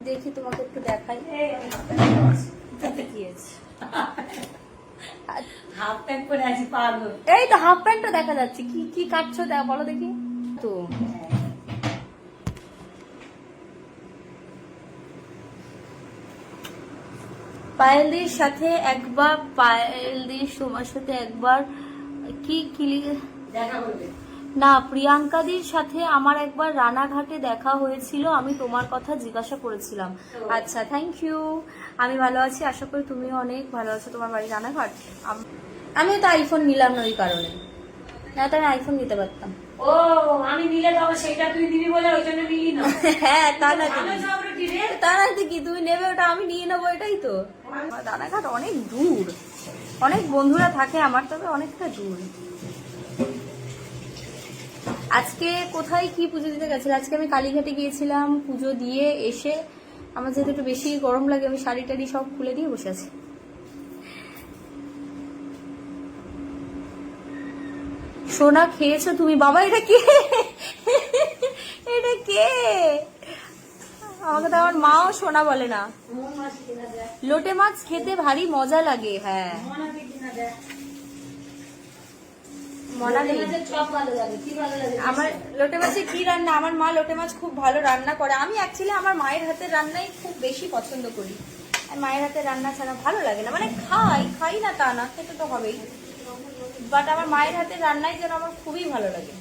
দেখি তোমাকে একটু দেখাই। কি আছে? হাফ প্যান্ট পরে আছি পাগল। এই তো হাফ প্যান্টটা দেখা যাচ্ছে। কি কি কাটছো বলো দেখি তো। পায়েলদির সাথে একবার, পায়েলদির তোমার সাথে একবার কি দেখা করবে না, প্রিয়াঙ্কাদির সাথে আমার একবার রানাঘাটে দেখা হয়েছিল, আমি তোমার কথা জিজ্ঞাসা করেছিলাম। আচ্ছা, থ্যাংক ইউ। আমি ভালো আছি, আশা করি তুমিও অনেক ভালো আছো। তোমার বাড়ি রানাঘাট? আমিও তো আইফোন নিলাম না ওই কারণে, না তো আমি আইফোন নিতে পারতাম। ও আমি নিলে তবে সেটা তুই দিবি বলে ওই জন্য নিলি না। হ্যাঁ, তা না ভালো ঝগড়াটি রে। তা না কি তুমি নেবে ওটা, আমি নিয়ে নেবো, এটাই তো। আমার রানাঘাট অনেক দূর, অনেক বন্ধুরা থাকে আমার, তবে অনেকটা দূর। আজকে কোথায় কি পুজো দিতে গেছিল? আজকে আমি কালীঘাটে গিয়েছিলাম, পুজো দিয়ে এসে আমার যেহেতু একটু বেশি গরম লাগে, আমি শাড়ি টাড়ি সব খুলে দিয়ে বসে আছি। সোনা খেয়েছো তুমি? বাবা এটা কে? এটা কে? আমাকে তো আমার মাও সোনা বলে না। লোটে মাছ খেতে ভারী মজা লাগে। হ্যাঁ, আমার লোটে মাছে কি রান্না, আমার মা লোটে মাছ খুব ভালো রান্না করে। আমি অ্যাকচুয়ালি আমার মায়ের হাতের রান্নাই খুব বেশি পছন্দ করি। আর মায়ের হাতের রান্না ছাড়া ভালো লাগে না, মানে খাই না তা না, খেতে তো হবেই, বাট আমার মায়ের হাতের রান্নাই যেন আমার খুবই ভালো লাগে।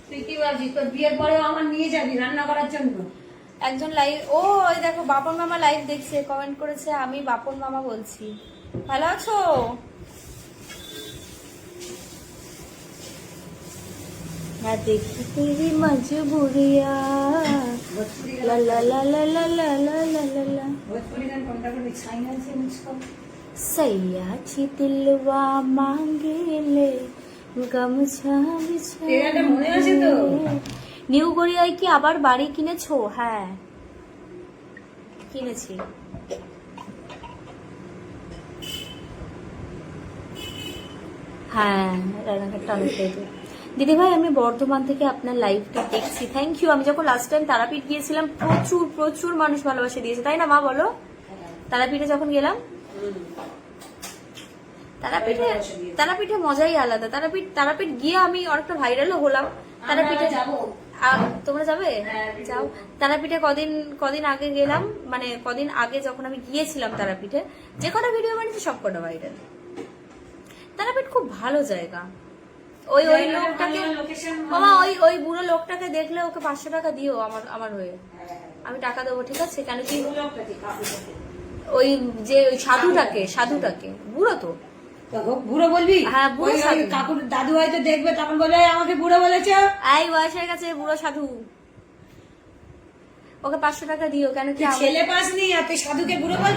তুই কি ভাবছিস তোর বিয়ের পরেও আমার নিয়ে যাবি রান্না করার জন্য? একজন লাইভ, ও ওই দেখো বাপন মামা লাইভ দেখছে, কমেন্ট করেছে, আমি বাপন মামা বলছি। ভালো আছো? मैं देखी तेरी मजबूरिया ला ला ला ला ला ला ला ला ला ला भोजपुरी गान कोणता कोणी सायना से मुझको सैयाची दिलवा मांगे ले গামছা এটা মনে আছে তো? নিউ গড়িয়ায় কি আবার বাড়ি কিনেছো? হ্যাঁ, কিনেছি। হ্যাঁ, রানাঘাটটা অনেকটাই দূর। দিদি ভাই, আমি বর্ধমান থেকে আপনার লাইভটা দেখছি, থ্যাংক ইউ। আমি যখন লাস্ট টাইম তারাপীঠ গিয়েছিলাম, প্রচুর প্রচুর মানুষ ভালোবাসা দিয়েছে, তাই না মা বলো? তারাপীঠে যখন গেলাম, তারাপীঠে মজাই আলাদা। তারাপীঠ গিয়ে আমি অনেকটা ভাইরালও হলাম। তারাপীঠে যাবো। তোমরা যাবে? যাও। তারাপীঠে কদিন আগে গেলাম, মানে কদিন আগে যখন আমি গিয়েছিলাম তারাপীঠে, যে কটা ভিডিও বানিয়েছি সব কটা ভাইরাল। তারাপীঠ খুব ভালো জায়গা। ওই লোকটাকে মামা, ওই বুড়ো লোকটাকে দেখলে ওকে 500 টাকা দিও আমার হয়ে, আমি টাকা দেবো, ঠিক আছে? কেন কি ওই যে ওই সাধুটাকে বুড়ো তো বুড়ো বলবি? হ্যাঁ, বুড়ো সাধু। কাকুর দাদু হয়তো দেখবে, তখন বলে আমাকে বুড়ো বলেছে। এই বয়স হয়ে গেছে, বুড়ো সাধু, ওকে 500 টাকা দিও। কেন কি ছেলে পাসনি আর তুই সাধুকে বুড়ো বল?